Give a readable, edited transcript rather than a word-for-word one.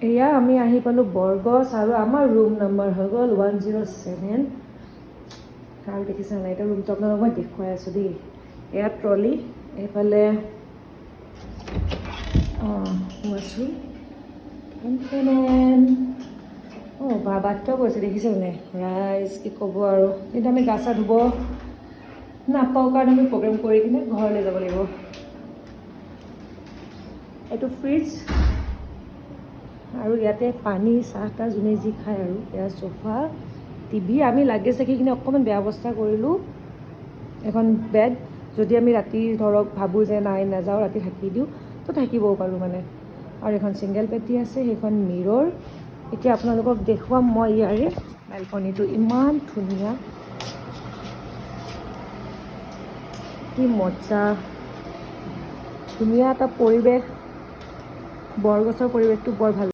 এয়া আমি আহি পালোঁ বৰগছ আৰু আমাৰ ৰুম নম্বৰ হৈ গ'ল 107 আৰু দেখিছে নাই এতিয়া ৰুমটো আপোনালোকক মই দেখুৱাই আছোঁ দেই এয়া ট্ৰলি এইফালে ৱাছৰুম বাথটব গৈছে দেখিছে নাই ৰাইজ কি ক'ব আৰু কিন্তু আমি গা চা ধুব নাপাওঁ কাৰণে আমি প্ৰগ্ৰেম কৰি কিনে ঘৰলৈ যাব লাগিব এইটো ফ্ৰিজ আৰু ইয়াতে পানী চাহ তাহ যোনে যি খায় আৰু এয়া চোফা টিভি আমি লাগেজ ৰাখিখিনি অকণমান বেয়া অৱস্থা কৰিলোঁ এখন বেড যদি আমি ৰাতি ধৰক ভাবোঁ যে নাই নাযাওঁ ৰাতি থাকি দিওঁ তো থাকিবও পাৰোঁ মানে আৰু এখন ছিংগল পেটি আছে সেইখন মিৰৰ এতিয়া আপোনালোকক দেখুৱাম মই ইয়াৰে বেলকনিটো ইমান ধুনীয়া কি মজা ধুনীয়া এটা পৰিৱেশ বৰগছৰ পৰিৱেশটো বৰ ভাল